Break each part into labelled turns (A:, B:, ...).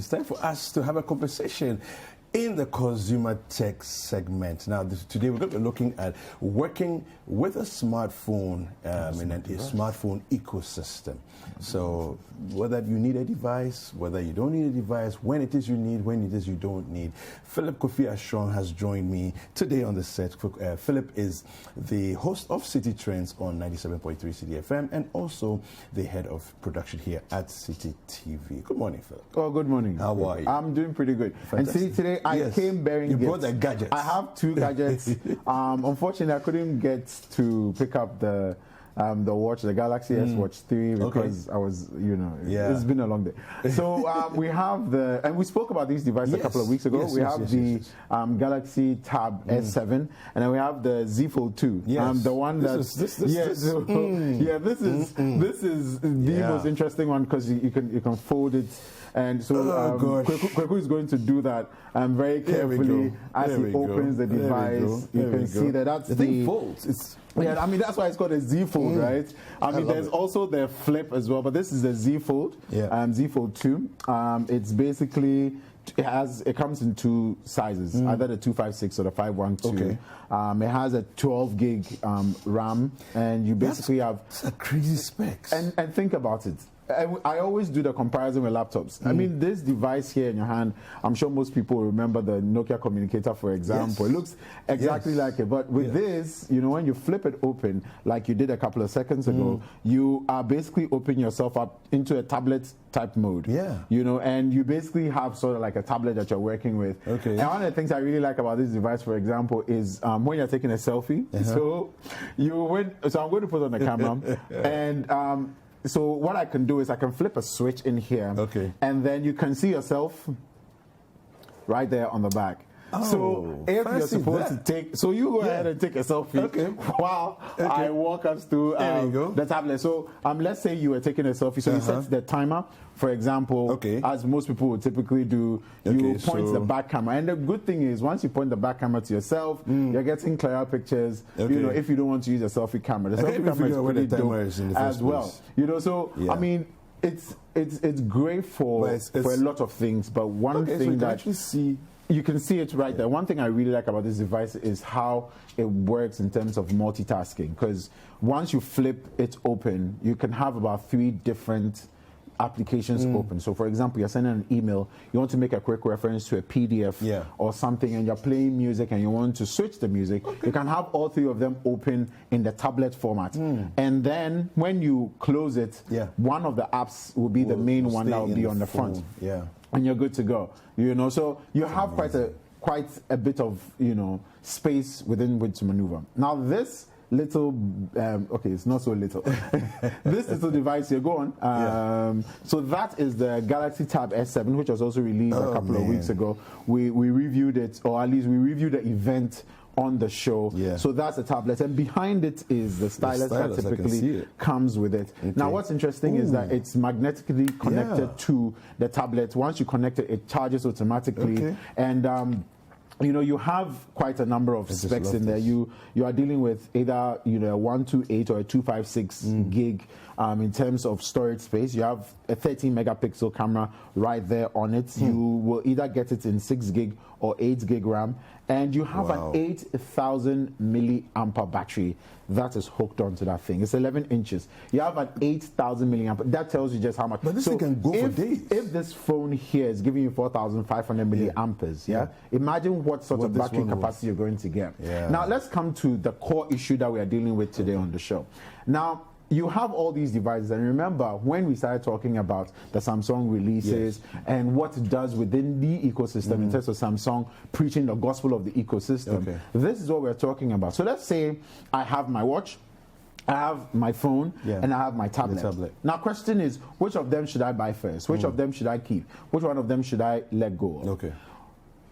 A: time for us to have a conversation in the consumer tech segment. Now, today we're going to be looking at working with a smartphone in a smartphone ecosystem. So whether you need a device, whether you don't need a device, when it is you need, when it is you don't need. Philip Kofi Ashon has joined me today on the set. Philip is the host of Citi Trends on 97.3 Citi FM and also the head of production here at Citi TV. Good morning, Philip.
B: Oh, good morning.
A: How are you?
B: I'm doing pretty good.
A: Fantastic.
B: And see, today I came bearing gifts.
A: You brought the gadgets.
B: I have two gadgets. Unfortunately, I couldn't get to pick up the watch, the Galaxy S Watch 3, because I was, it's been a long day. So we have and we spoke about these devices a couple of weeks ago. We have the Galaxy Tab S7, and then we have the Z Fold 2. The one that's this is the most interesting one because you can fold it. And so Kweku is going to do that very carefully as he opens the device. You can see that's the
A: folds.
B: I mean, that's why it's called a Z Fold, right? I mean, there's also the Flip as well, but this is the Z Fold, Z Fold 2. It's basically, it comes in two sizes, either the 256 or the 512. It has a 12 gig RAM, and you basically have...
A: That's a crazy specs.
B: And think about it. I always do the comparison with laptops. I mean, this device here in your hand, I'm sure most people remember the Nokia communicator, for example. It looks exactly like it. But with this, when you flip it open, like you did a couple of seconds ago, you are basically opening yourself up into a tablet type mode. And you basically have sort of like a tablet that you're working with. And one of the things I really like about this device, for example, is when you're taking a selfie. So I'm going to put on the camera. And so what I can do is I can flip a switch in here, and then you can see yourself right there on the back. So if you're supposed to take, so you go ahead and take a selfie while I walk us through the tablet. So let's say you were taking a selfie. So you set the timer, for example, as most people would typically do. You point the back camera, and the good thing is once you point the back camera to yourself, you're getting clearer pictures. If you don't want to use a selfie camera, the selfie camera is pretty dope as well. So I mean, it's great for a lot of things. But one thing that
A: actually see.
B: You can see it right there. One thing I really like about this device is how it works in terms of multitasking. Because once you flip it open, you can have about 3 different applications open. So for example, you're sending an email, you want to make a quick reference to a PDF or something, and you're playing music and you want to switch the music, you can have all 3 of them open in the tablet format. And then when you close it, one of the apps will be the main one that will be on the front. And you're good to go. So you have quite a bit of space within which to maneuver. Now this little it's not so little. This little device here, go on. So that is the Galaxy Tab S7, which was also released a couple of weeks ago. We reviewed it, or at least we reviewed the event on the show. So that's a tablet, and behind it is the stylus that typically comes with it. Now what's interesting is that it's magnetically connected to the tablet. Once you connect it, it charges automatically, and you have quite a number of specs in there. You are dealing with either a 128 or a 256 gig in terms of storage space. You have a 13 megapixel camera right there on it. You will either get it in 6 gig or 8 gig RAM, and you have an 8,000 milliampere battery that is hooked onto that thing. It's 11 inches. You have an 8,000 milliampere. That tells you just how much.
A: But this thing can go for days.
B: If this phone here is giving you 4,500 milliamperes, imagine what sort of battery capacity you're going to get. Now let's come to the core issue that we are dealing with today on the show. Now, you have all these devices, and remember when we started talking about the Samsung releases and what it does within the ecosystem in terms of Samsung preaching the gospel of the ecosystem. This is what we're talking about. So let's say I have my watch, I have my phone, and I have my tablet. Now question is, which of them should I buy first? Which of them should I keep? Which one of them should I let go of?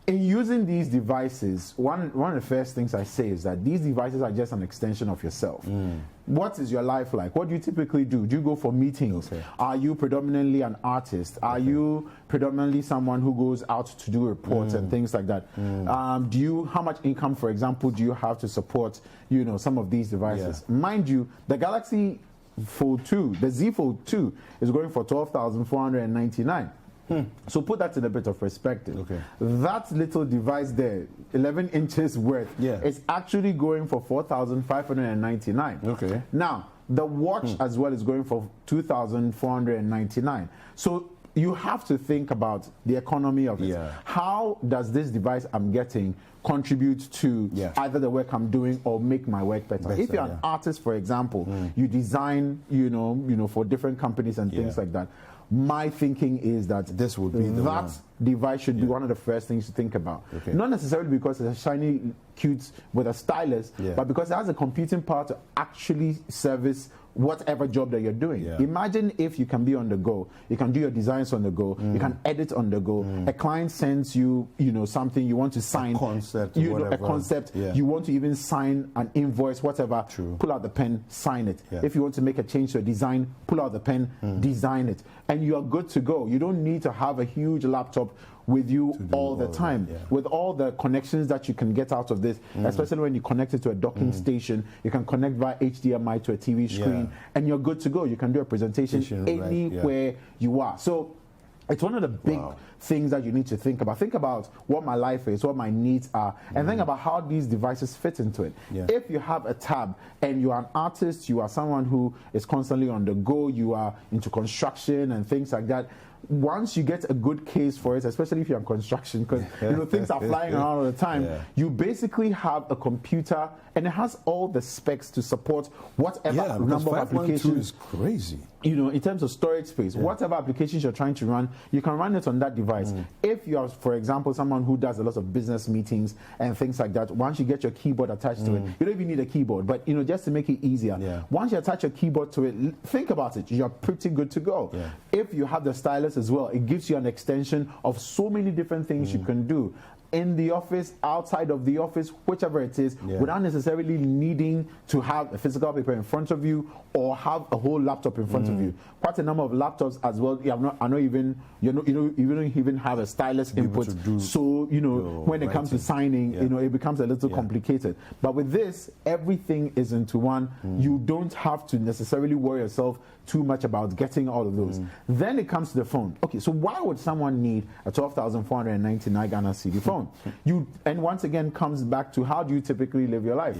B: In using these devices, one of the first things I say is that these devices are just an extension of yourself. What is your life like? What do you typically do? Do you go for meetings? Are you predominantly an artist? Are you predominantly someone who goes out to do reports and things like that? How much income, for example, do you have to support, some of these devices? Mind you, the Galaxy Fold 2, the Z Fold 2 is going for $12,499. So put that in a bit of perspective.
A: Okay.
B: That little device there, 11 inches worth, is actually going for 4,599.
A: Okay.
B: Now, the watch as well is going for 2,499. So you have to think about the economy of it.
A: Yeah.
B: How does this device I'm getting contribute to either the work I'm doing or make my work better? If you're an artist, for example, you design, you know, for different companies and things like that. My thinking is that
A: this would be
B: that device should be one of the first things to think about.
A: Okay.
B: Not necessarily because it's a shiny, cute with a stylus, but because it has a computing power to actually service whatever job that you're doing. Imagine if you can be on the go, you can do your designs on the go, you can edit on the go. A client sends you, something you want to sign,
A: a concept,
B: you want to even sign an invoice, whatever. Pull out the pen, sign it. If you want to make a change to a design, pull out the pen, design it, and you are good to go. You don't need to have a huge laptop with you all the time. With all the connections that you can get out of this, especially when you connect it to a docking station, you can connect via HDMI to a TV screen, and you're good to go. You can do a presentation anywhere you are. So it's one of the big things that you need to think about. Think about what my life is, what my needs are, and think about how these devices fit into it. If you have a tab and you are an artist, you are someone who is constantly on the go, you are into construction and things like that, once you get a good case for it, especially if you're in construction, because things are flying around all the time, you basically have a computer and it has all the specs to support whatever number of applications.
A: Is crazy.
B: In terms of storage space, whatever applications you're trying to run, you can run it on that device. If you are, for example, someone who does a lot of business meetings and things like that, once you get your keyboard attached to it, you don't even need a keyboard, but just to make it easier, once you attach your keyboard to it, think about it, you're pretty good to go. If you have the stylus as well, it gives you an extension of so many different things you can do in the office, outside of the office, whichever it is, without necessarily needing to have a physical paper in front of you or have a whole laptop in front of you. Quite a number of laptops as well. You don't even have a stylus input. So when it comes to signing, it becomes a little complicated. But with this, everything is into one. You don't have to necessarily worry yourself too much about getting all of those. Then it comes to the phone. Okay, so why would someone need a 12,499 Ghana Citi phone? And once again comes back to how do you typically live your life?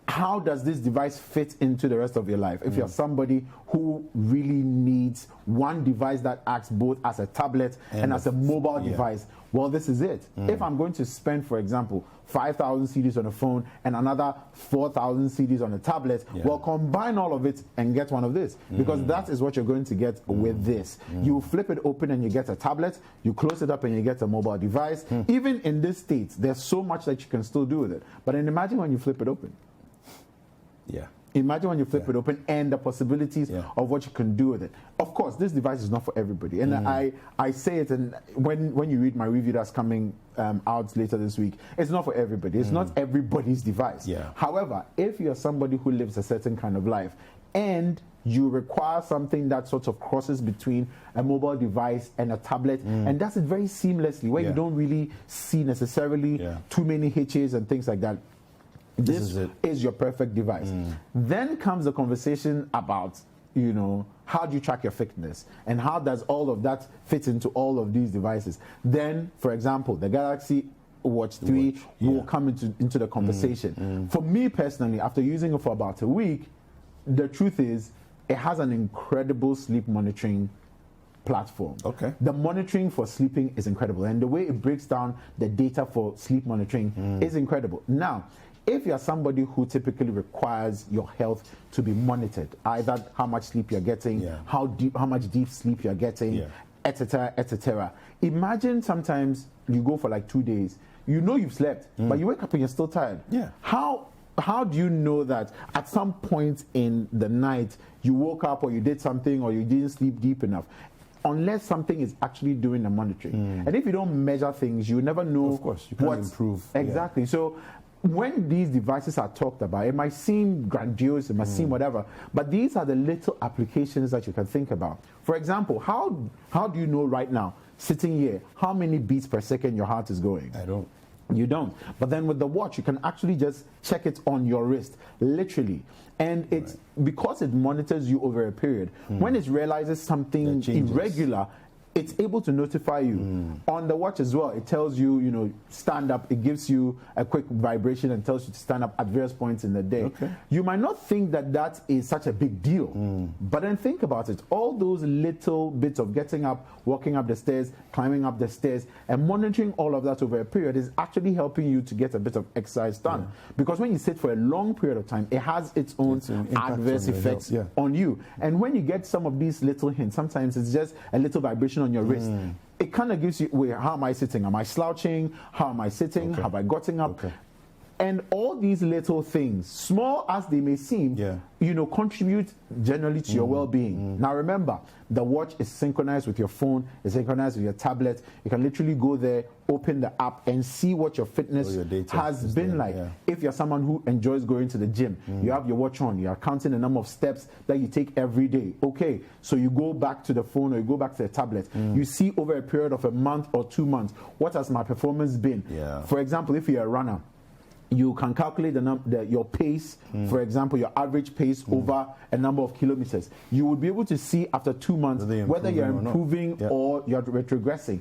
B: How does this device fit into the rest of your life? If you're somebody who really needs one device that acts both as a tablet and as a mobile device, well, this is it. If I'm going to spend, for example, 5,000 CDs on a phone and another 4,000 CDs on a tablet, well, combine all of it and get one of this, because that is what you're going to get with this. You flip it open and you get a tablet, you close it up and you get a mobile device. Even in this state, there's so much that you can still do with it. But then imagine when you flip it open. Imagine when you flip it open and the possibilities of what you can do with it. Of course, this device is not for everybody. And I say it, and when you read my review that's coming out later this week, it's not for everybody. It's not everybody's device. However, if you're somebody who lives a certain kind of life and you require something that sort of crosses between a mobile device and a tablet and does it very seamlessly, where you don't really see necessarily too many hitches and things like that, this is your perfect device. Then comes the conversation about, how do you track your fitness and how does all of that fit into all of these devices? Then, for example, the Galaxy Watch 3 will come into the conversation. For me personally, after using it for about a week, the truth is it has an incredible sleep monitoring platform. The monitoring for sleeping is incredible, and the way it breaks down the data for sleep monitoring is incredible. Now, if you're somebody who typically requires your health to be monitored, either how much sleep you're getting, how much deep sleep you're getting, etc., etc. Imagine sometimes you go for like 2 days, you've slept, but you wake up and you're still tired. How do you know that at some point in the night you woke up or you did something or you didn't sleep deep enough? Unless something is actually doing the monitoring. And if you don't measure things, you never know.
A: Of course, you can't improve.
B: Exactly. So when these devices are talked about, it might seem grandiose, it might seem whatever, but these are the little applications that you can think about. For example, how do you know right now, sitting here, how many beats per second your heart is going?
A: I don't.
B: You don't. But then with the watch, you can actually just check it on your wrist, literally. And it's because it monitors you over a period. When it realizes something irregular, it's able to notify you. On the watch as well, it tells you, you know, stand up. It gives you a quick vibration and tells you to stand up at various points in the day.
A: Okay.
B: You might not think that that is such a big deal, but then think about it. All those little bits of getting up, walking up the stairs, climbing up the stairs, and monitoring all of that over a period is actually helping you to get a bit of exercise done. Because when you sit for a long period of time, it has its own adverse effects on you. And when you get some of these little hints, sometimes it's just a little vibration on your wrist. It kind of gives you, wait, how am I sitting? Am I slouching? How am I sitting? Have I gotten up? And all these little things, small as they may seem, you know, contribute generally to your well-being. Now remember, the watch is synchronized with your phone, it's synchronized with your tablet. You can literally go there, open the app, and see what your fitness has been like. If you're someone who enjoys going to the gym, you have your watch on, you are counting the number of steps that you take every day. Okay, so you go back to the phone or you go back to the tablet. You see over a period of a month or 2 months, what has my performance been? For example, if you're a runner, you can calculate your pace, for example, your average pace over a number of kilometers. You would be able to see after 2 months whether you're improving or you're retrogressing.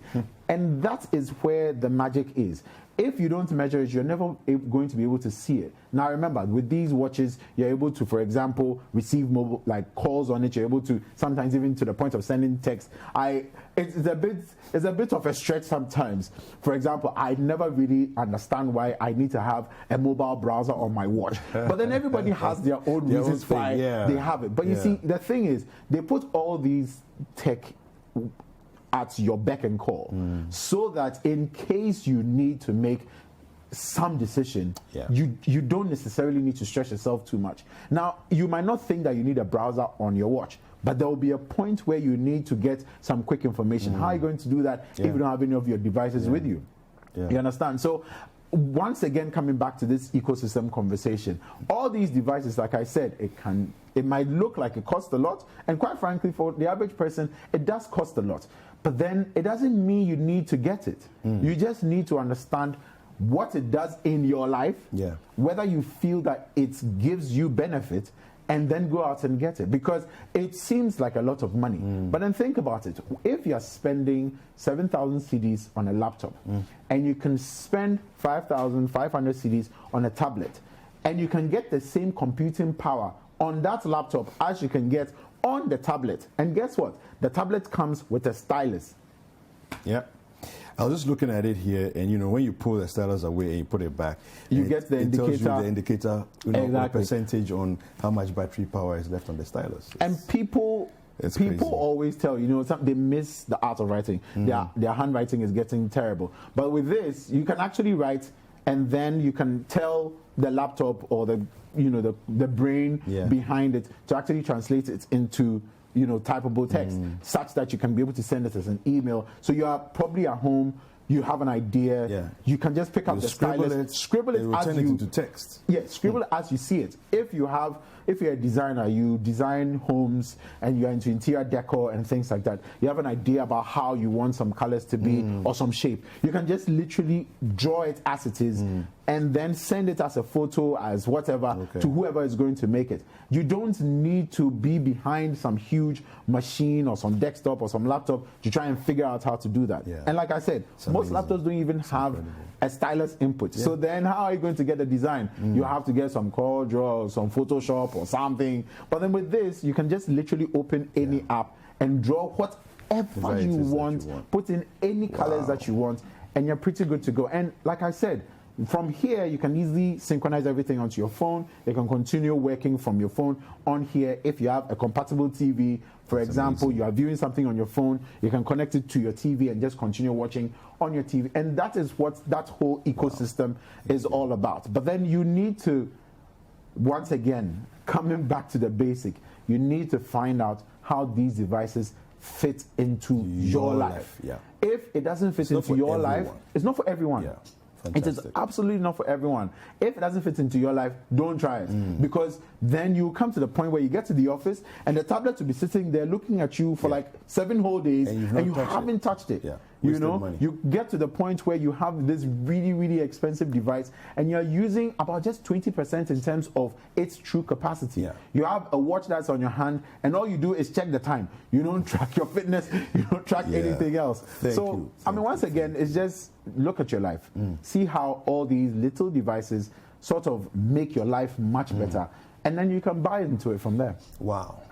B: And that is where the magic is. If you don't measure it, you're never going to be able to see it. Now remember, with these watches, you're able to, for example, receive mobile calls on it. You're able to sometimes even to the point of sending text. It's a bit of a stretch sometimes. For example, I never really understand why I need to have a mobile browser on my watch. But then everybody has their own reasons why they have it. But you see, the thing is, they put all these tech at your beck and call, so that in case you need to make some decision, you don't necessarily need to stress yourself too much. Now, you might not think that you need a browser on your watch, but there will be a point where you need to get some quick information. How are you going to do that if you don't have any of your devices with you? You understand? So once again, coming back to this ecosystem conversation, all these devices, like I said, it might look like it costs a lot, and quite frankly, for the average person, it does cost a lot. But then it doesn't mean you need to get it. You just need to understand what it does in your life, whether you feel that it gives you benefit, and then go out and get it. Because it seems like a lot of money. But then think about it. If you're spending 7,000 CDs on a laptop, and you can spend 5,500 CDs on a tablet, and you can get the same computing power on that laptop as you can get on the tablet. And guess what? The tablet comes with a stylus.
A: I was just looking at it here, and you know, when you pull the stylus away and you put it back,
B: you get the indicator.
A: Tells you the indicator, you know, the percentage on how much battery power is left on the stylus.
B: And people always tell, you know, they miss the art of writing. Their handwriting is getting terrible. But with this, you can actually write, and then you can tell the laptop or the brain behind it to actually translate it into, you know, typable text, such that you can be able to send it as an email. So you are probably at home, you have an idea, you can just pick up the stylus, scribble it as you
A: into text.
B: Scribble it as you see it. If you're a designer, you design homes and you're into interior decor and things like that, you have an idea about how you want some colors to be or some shape, you can just literally draw it as it is and then send it as a photo, as whatever, to whoever is going to make it. You don't need to be behind some huge machine or some desktop or some laptop to try and figure out how to do that. And like I said, most laptops don't even have a stylus input. So then how are you going to get the design? You have to get some CorelDRAW or some Photoshop or something. But then with this, you can just literally open any app and draw whatever you want, put in any colors that you want, and you're pretty good to go. And like I said, from here, you can easily synchronize everything onto your phone. You can continue working from your phone on here. If you have a compatible TV, for example, you are viewing something on your phone, you can connect it to your TV and just continue watching on your TV. And that is what that whole ecosystem is all about. But then you need to, once again, coming back to the basic, you need to find out how these devices fit into your life. If it doesn't fit into your life, it's not for everyone. Fantastic. It is absolutely not for everyone. If it doesn't fit into your life, don't try it. Because then you come to the point where you get to the office and the tablet will be sitting there looking at you for like 7 whole days and you haven't touched it. You get to the point where you have this really, really expensive device and you're using about just 20% in terms of its true capacity.
A: Yeah.
B: You have a watch that's on your hand and all you do is check the time. You don't track your fitness, you don't track anything else. Once again, it's just look at your life. See how all these little devices sort of make your life much better, and then you can buy into it from there.
A: Wow.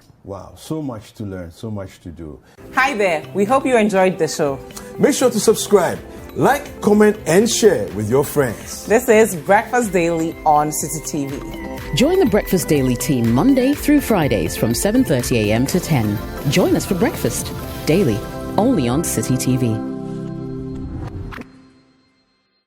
A: So much to learn, so much to do.
C: Hi there. We hope you enjoyed the show.
A: Make sure to subscribe, like, comment, and share with your friends.
C: This is Breakfast Daily on Citi TV.
D: Join the Breakfast Daily team Monday through Fridays from 7:30 a.m. to 10. Join us for breakfast daily, only on Citi TV.